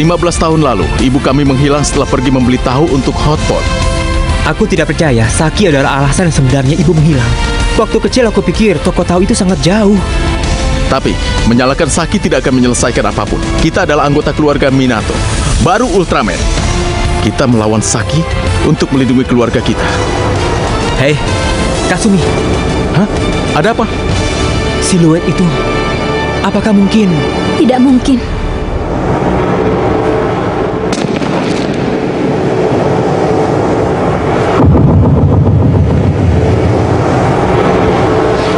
15 tahun lalu, ibu kami menghilang setelah pergi membeli tahu untuk hotpot. Aku tidak percaya Saki adalah alasan yang sebenarnya ibu menghilang. Waktu kecil aku pikir toko tahu itu sangat jauh. Tapi, menyalahkan Saki tidak akan menyelesaikan apapun. Kita adalah anggota keluarga Minato, baru Ultraman. Kita melawan Saki untuk melindungi keluarga kita. Hei, Kasumi. Hah? Ada apa? Siluet itu, apakah mungkin? Tidak mungkin.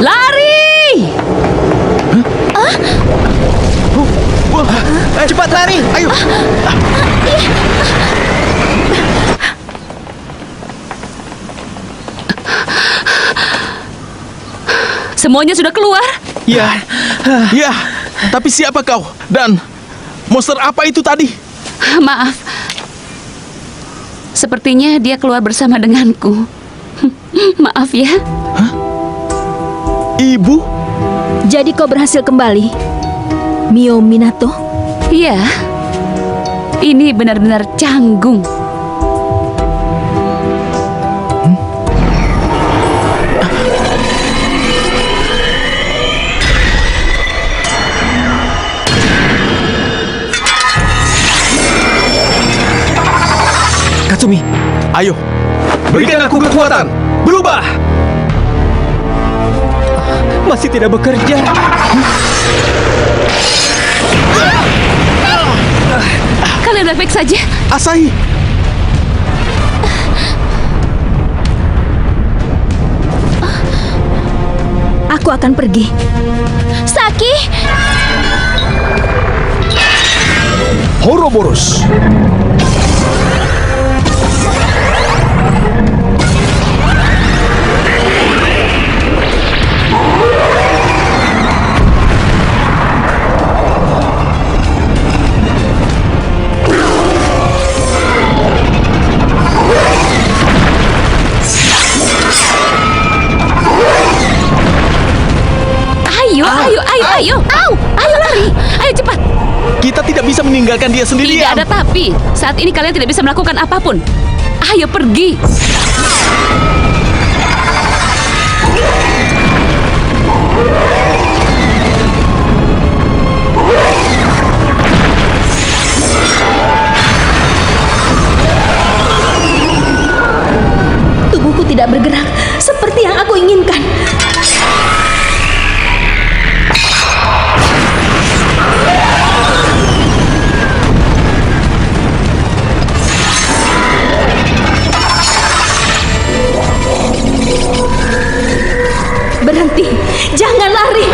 Lari! Cepat lari! Ayo! Semuanya sudah keluar? Ya, ya. Tapi siapa kau? Dan monster apa itu tadi? Maaf. Sepertinya dia keluar bersama denganku. Maaf ya. Ibu? Jadi kau berhasil kembali, Mio Minato? Iya. Ini benar-benar canggung. Kasumi, Ayo, berikan aku kekuatan. Berubah. Masih tidak bekerja. Kalian baik-baik saja? Asahi. Aku akan pergi. Saki! Ouroboros. Ayo, ayo lari. Ayo cepat. Kita tidak bisa meninggalkan dia sendirian. Tidak ada tapi. Saat ini kalian tidak bisa melakukan apapun. Ayo pergi. Tubuhku tidak bergerak seperti yang aku inginkan. Berhenti, jangan lari.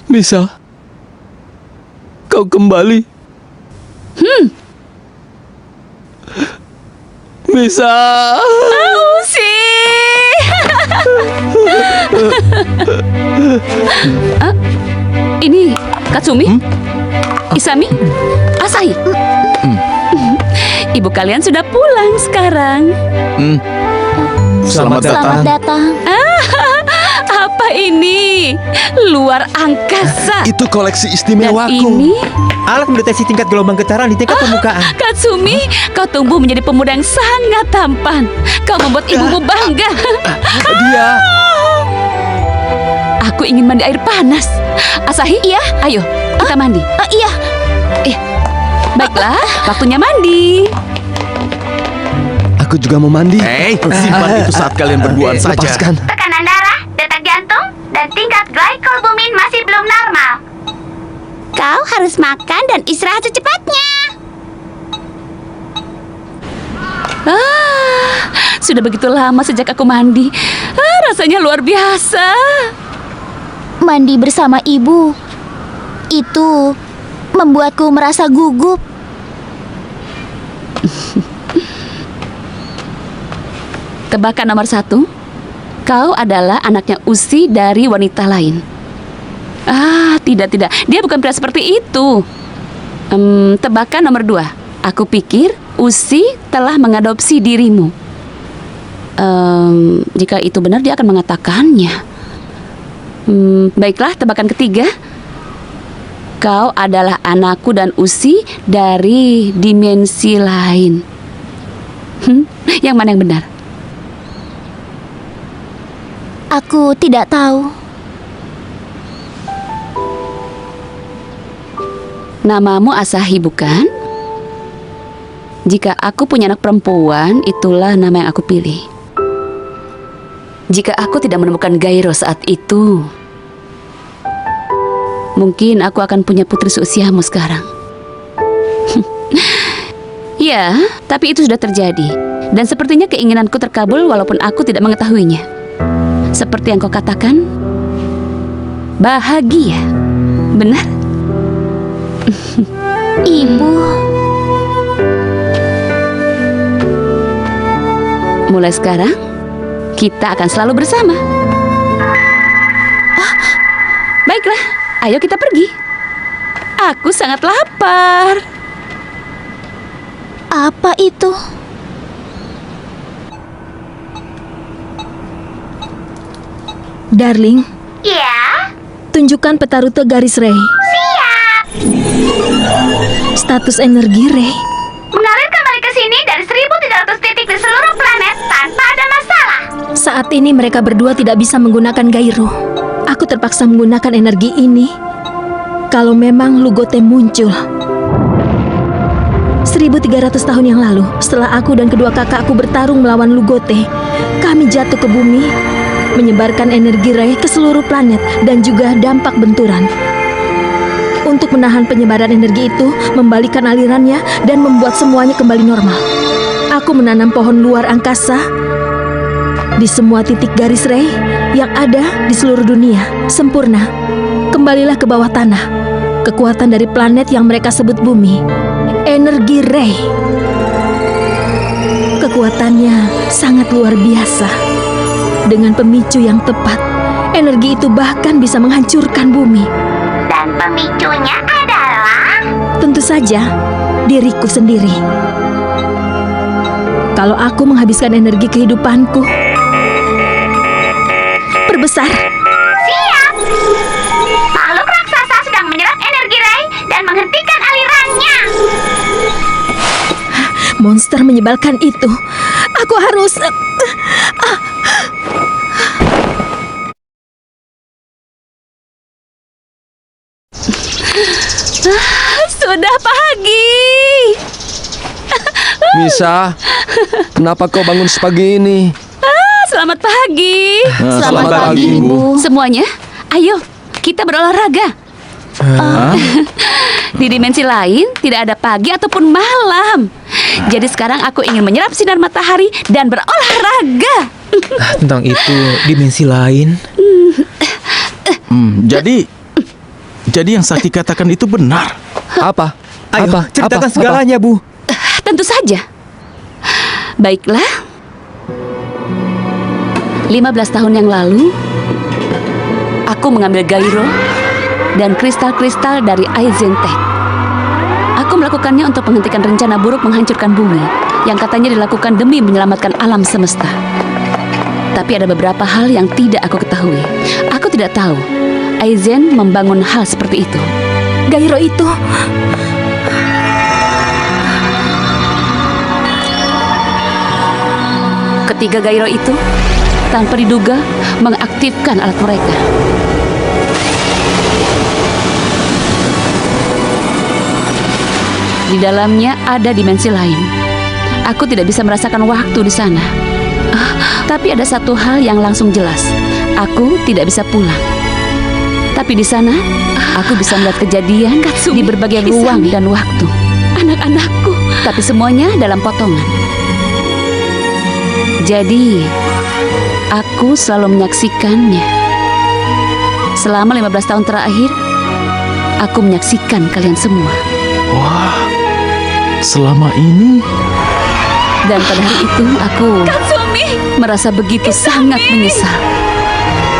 Bisa. Kau kau kembali. Bisa. Usi. Ini Katsumi? Isami? Asahi? Ibu kalian sudah pulang sekarang. Selamat datang. datang. Apa ini? Luar angkasa. Itu koleksi Dan istimewaku. ini Alat mendeteksi tingkat gelombang getaran di tingkat permukaan. Katsumi, kau tumbuh menjadi pemuda yang sangat tampan. Kau membuat ibumu bangga. Dia. Aku ingin mandi air panas. Asahi, iya? Ayo, kita mandi. Iya. Baiklah, waktunya mandi. Aku juga mau mandi. Simpan itu saat kalian berduaan saja. Lepaskan. Tekanan darah, detak jantung, dan tingkat glycoalbumin masih belum normal. Kau harus makan dan istirahat secepatnya. Sudah begitu lama sejak aku mandi. Rasanya luar biasa. Mandi bersama ibu. Itu membuatku merasa gugup. Tebakan nomor 1. Kau adalah anaknya Usi dari wanita lain. Tidak. Dia bukan pria seperti itu. Tebakan nomor 2. Aku pikir Usi telah mengadopsi dirimu. Jika itu benar, dia akan mengatakannya. Baiklah, tebakan ketiga. Kau adalah anakku dan Usi dari dimensi lain. Yang mana yang benar? Aku tidak tahu. Namamu Asahi, bukan? Jika aku punya anak perempuan, itulah nama yang aku pilih. Jika aku tidak menemukan Gairo saat itu, mungkin aku akan punya putri seusiamu sekarang. Ya, tapi itu sudah terjadi. Dan sepertinya keinginanku terkabul walaupun aku tidak mengetahuinya. Seperti yang kau katakan, bahagia. Benar? Ibu. Mulai sekarang, kita akan selalu bersama. Baiklah, ayo kita pergi. Aku sangat lapar. Apa itu? Darling, Ya, tunjukkan peta rute garis Rey. siap. Status energi Rey. Mengalir kembali ke sini dari 1.300 titik di seluruh planet tanpa ada masalah. Saat ini mereka berdua tidak bisa menggunakan Gairo. Aku terpaksa menggunakan energi ini. Kalau memang Lugote muncul 1.300 tahun yang lalu, setelah aku dan kedua kakakku bertarung melawan Lugote, kami jatuh ke bumi, menyebarkan energi Rey ke seluruh planet dan juga dampak benturan. Untuk menahan penyebaran energi itu, membalikan alirannya, dan membuat semuanya kembali normal. Aku menanam pohon luar angkasa di semua titik garis Rey yang ada di seluruh dunia. Sempurna. Kembalilah ke bawah tanah. Kekuatan dari planet yang mereka sebut bumi. Energi Rey. Kekuatannya sangat luar biasa. Dengan pemicu yang tepat, energi itu bahkan bisa menghancurkan bumi. Dan pemicunya adalah... Tentu saja, diriku sendiri. Kalau aku menghabiskan energi kehidupanku, perbesar. Siap. Makhluk raksasa sedang menyerap energi Rey dan menghentikan alirannya. Monster menyebalkan itu. Aku harus... Sudah pagi. Misa, kenapa kau bangun sepagi ini? Selamat pagi. Selamat pagi, Ibu. Semuanya, ayo kita berolahraga. Di dimensi lain tidak ada pagi ataupun malam. Jadi sekarang aku ingin menyerap sinar matahari dan berolahraga. Tentang itu, dimensi lain. Jadi yang Sakti katakan itu benar. Apa? Ayo, Apa? ceritakan Apa? segalanya, Bu. Tentu saja. Baiklah. 15 tahun yang lalu, aku mengambil Gairo dan kristal-kristal dari Aizen Tech. Aku melakukannya untuk menghentikan rencana buruk menghancurkan bumi yang katanya dilakukan demi menyelamatkan alam semesta. Tapi ada beberapa hal yang tidak aku ketahui. Aku tidak tahu Aizen membangun hal seperti itu. Gairo itu Ketiga Gairo itu tanpa diduga mengaktifkan alat mereka. Di dalamnya ada dimensi lain. Aku tidak bisa merasakan waktu di sana. Tapi ada satu hal yang langsung jelas. Aku tidak bisa pulang. Tapi di sana, aku bisa melihat kejadian di berbagai ruang dan waktu. Anak-anakku. Tapi semuanya dalam potongan. Jadi, aku selalu menyaksikannya. Selama 15 tahun terakhir, aku menyaksikan kalian semua. Wah, selama ini Dan pada hari itu aku merasa begitu sangat menyesal.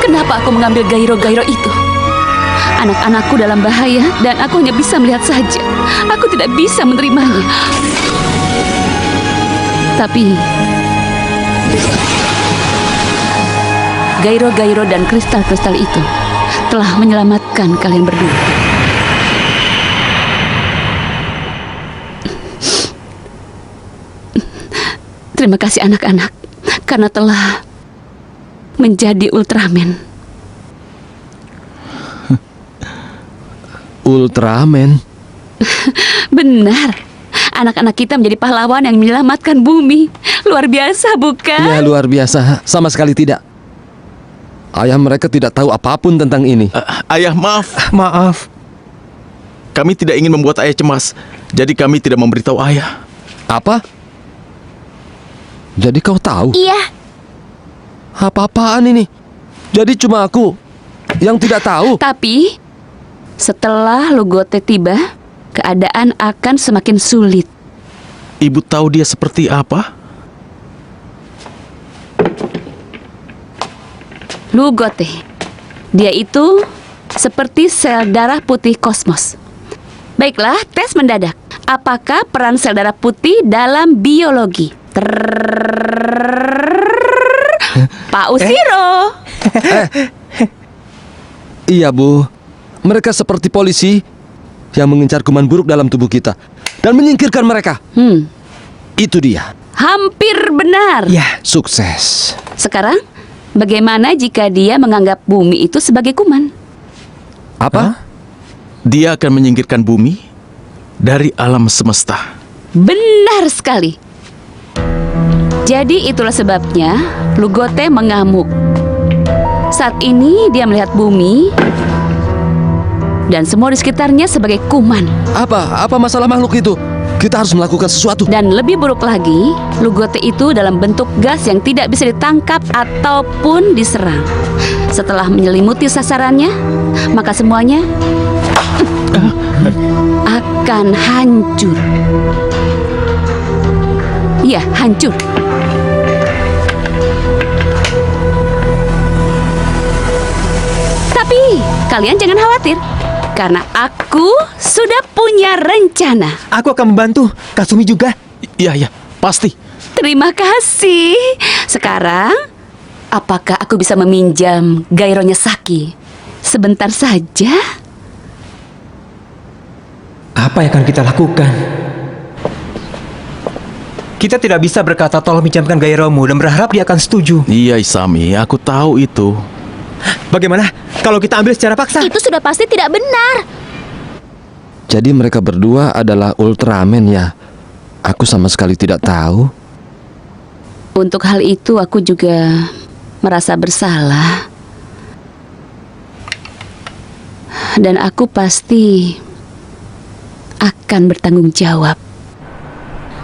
Kenapa aku mengambil gairo-gairo itu? Anak-anakku dalam bahaya dan aku hanya bisa melihat saja. Aku tidak bisa menerimanya. Tapi gairo-gairo dan kristal-kristal itu telah menyelamatkan kalian berdua. Terima kasih anak-anak karena telah menjadi Ultraman. Ultraman? Benar. Anak-anak kita menjadi pahlawan yang menyelamatkan bumi. Luar biasa, bukan? Ya, luar biasa. Sama sekali tidak. Ayah mereka tidak tahu apapun tentang ini. ayah maaf. Maaf. Kami tidak ingin membuat ayah cemas. Jadi kami tidak memberitahu ayah. Apa? Jadi kau tahu? Iya, Apa-apaan ini? Jadi cuma aku yang tidak tahu. Tapi setelah Lugote tiba, keadaan akan semakin sulit. Ibu tahu dia seperti apa? Lugote, dia itu seperti sel darah putih kosmos. Baiklah, tes mendadak. Apakah peran sel darah putih dalam biologi? Pak Usiro. Iya, Bu. Mereka seperti polisi yang mengincar kuman buruk dalam tubuh kita dan menyingkirkan mereka. Itu dia. Hampir benar. Ya, Sukses. Sekarang, bagaimana jika dia menganggap bumi itu sebagai kuman? Apa? Dia akan menyingkirkan bumi dari alam semesta. Benar sekali. Jadi itulah sebabnya Lugote mengamuk. Saat ini dia melihat bumi dan semua di sekitarnya sebagai kuman. Apa masalah makhluk itu? Kita harus melakukan sesuatu. Dan lebih buruk lagi, Lugote itu dalam bentuk gas yang tidak bisa ditangkap ataupun diserang. Setelah menyelimuti sasarannya, maka semuanya akan hancur. Iya, hancur. Tapi kalian jangan khawatir, karena aku sudah punya rencana. aku akan membantu. Kasumi juga. Iya, pasti. Terima kasih. Sekarang, apakah aku bisa meminjam gaironya Saki sebentar saja? Apa yang akan kita lakukan? Kita tidak bisa berkata tolong pinjamkan gairomu dan berharap dia akan setuju. Iya, Isami, aku tahu itu. Bagaimana kalau kita ambil secara paksa? itu sudah pasti tidak benar. Jadi mereka berdua adalah Ultraman ya? Aku sama sekali tidak tahu. Untuk hal itu aku juga merasa bersalah. Dan aku pasti akan bertanggung jawab.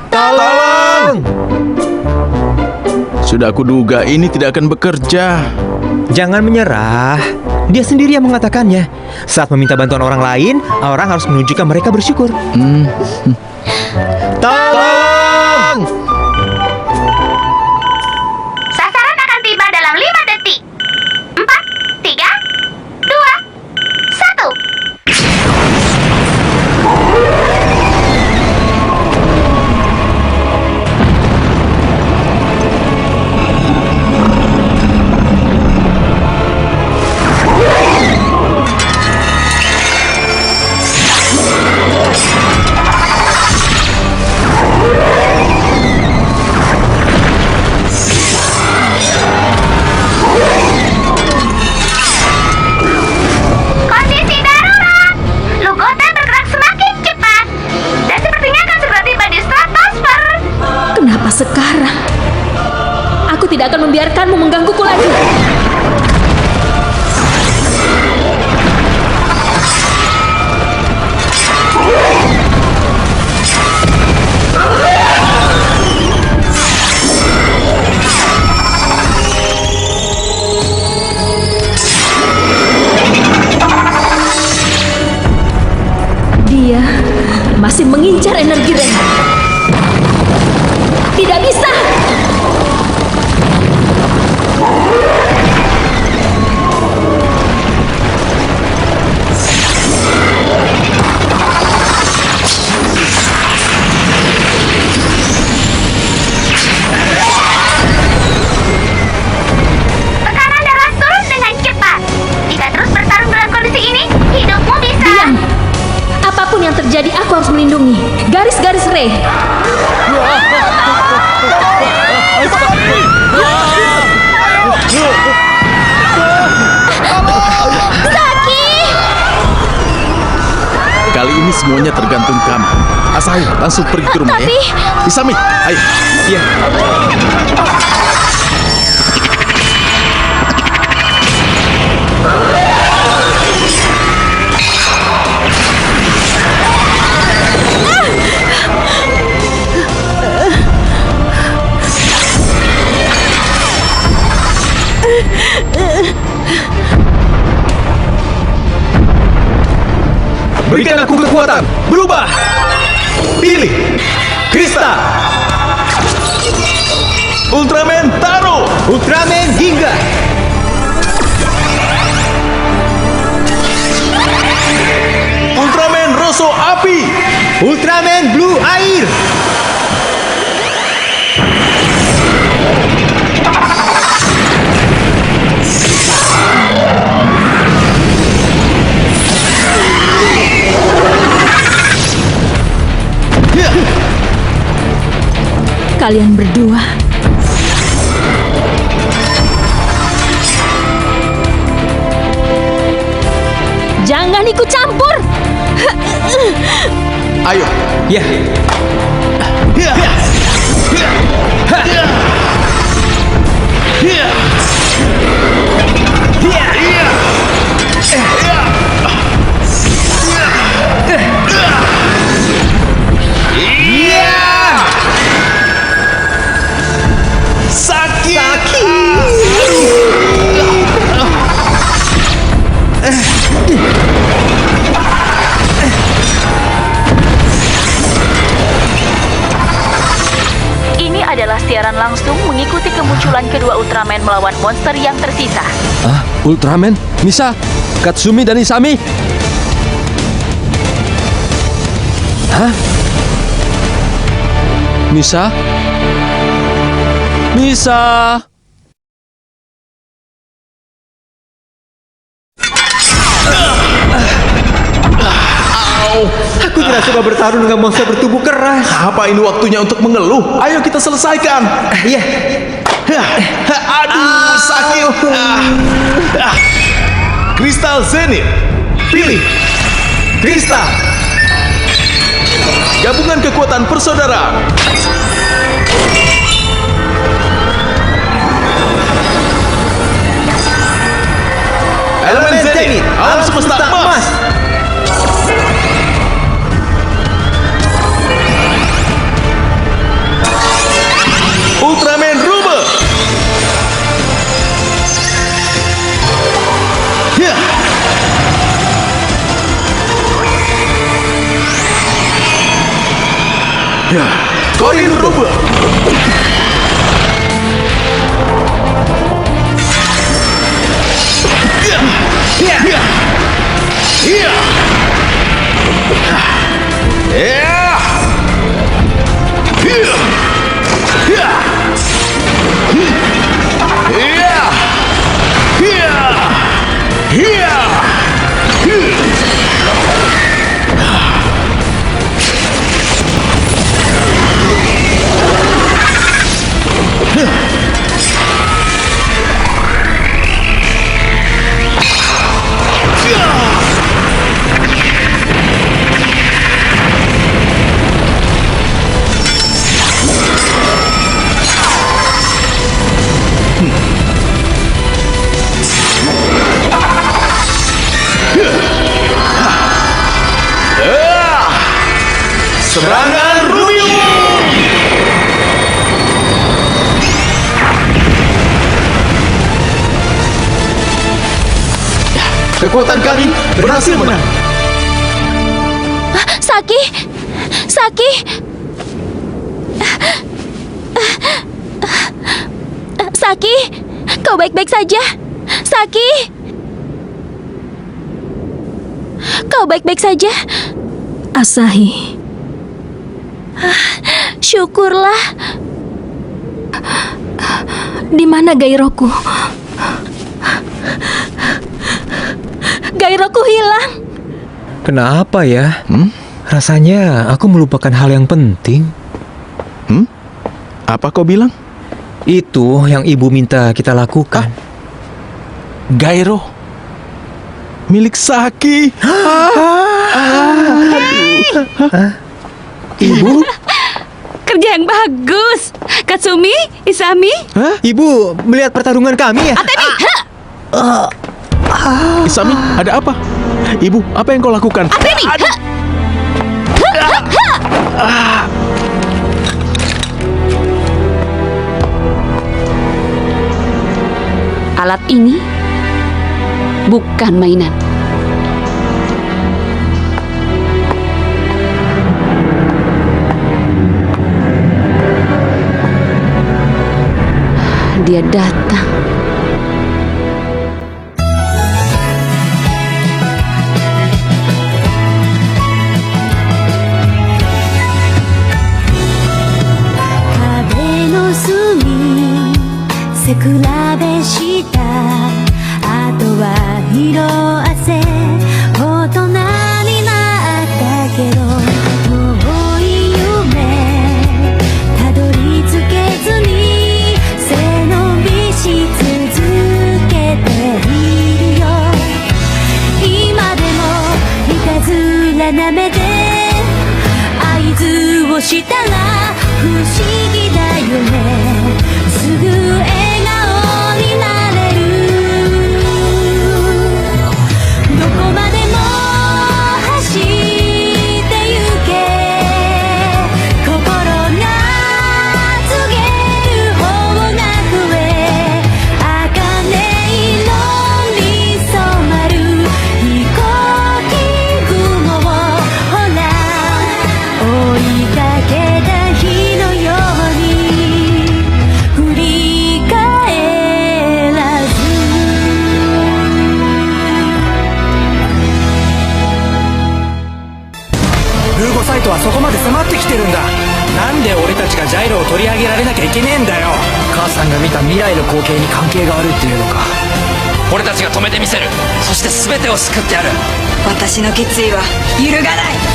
Tolong! Sudah aku duga ini tidak akan bekerja. Jangan menyerah. Dia sendiri yang mengatakannya. Saat meminta bantuan orang lain, orang harus menunjukkan mereka bersyukur. Tolong! Sasaran akan tiba dalam 5 detik. 4, 3, 2, 1. Kondisi darurat. Lugote bergerak semakin cepat dan sepertinya akan segera tiba di stratosfer. Kenapa sekarang? Aku tidak akan membiarkanmu menggangguku lagi. Dia masih mengincar energi Ren. Tidak bisa. Tekanan darah turun dengan cepat. Jika terus bertarung dalam kondisi ini, hidupmu bisa. Diam. Apapun yang terjadi, aku harus melindungi garis-garis Rey. Kali ini semuanya tergantung kamu. Asahi, langsung pergi ke rumah Tapi- ya. Isami, ayo. Iya. Berikan aku kekuatan. Berubah. Pilih. Krista. Ultraman Taro. Ultraman hingga. Ultraman Rosso Api. Ultraman Blue Air. Kalian berdua jangan ikut campur. Ayo. Ya. Sakit. Ini adalah siaran langsung mengikuti kemunculan kedua Ultraman melawan monster yang tersisa. Ah, Ultraman, Misa, Katsumi dan Isami. Hah? Misa? Misa? Aku tidak suka bertarung dengan monster bertubuh keras. Apa ini waktunya untuk mengeluh? Ayo kita selesaikan. Iya. Aduh, sakit. Kristal Zenith. Pilih. Kristal. Gabungan kekuatan persaudaraan. Elemen Zenith, alam semesta emas. Ultraman Rubber. Korin Ruba. Serangan Rubio. Kekuatan kami berhasil menang. Saki! Saki! Saki! Kau baik-baik saja? Saki! Kau baik-baik saja? Asahi. Syukurlah. Di mana Gairoku? Gairoku hilang. Kenapa ya? Rasanya aku melupakan hal yang penting. Apa kau bilang? Itu yang ibu minta kita lakukan. Gairo. Milik Saki. Ibu? Kerja yang bagus. Katsumi, Isami. Ibu melihat pertarungan kami ya? Atemi. Isami, ada apa? Ibu, apa yang kau lakukan? Atemi. Alat ini bukan mainan. Dia datang.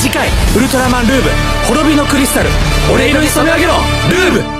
次回ウルトラマンルーブ滅びのクリスタル、俺色に染め上げろルーブ。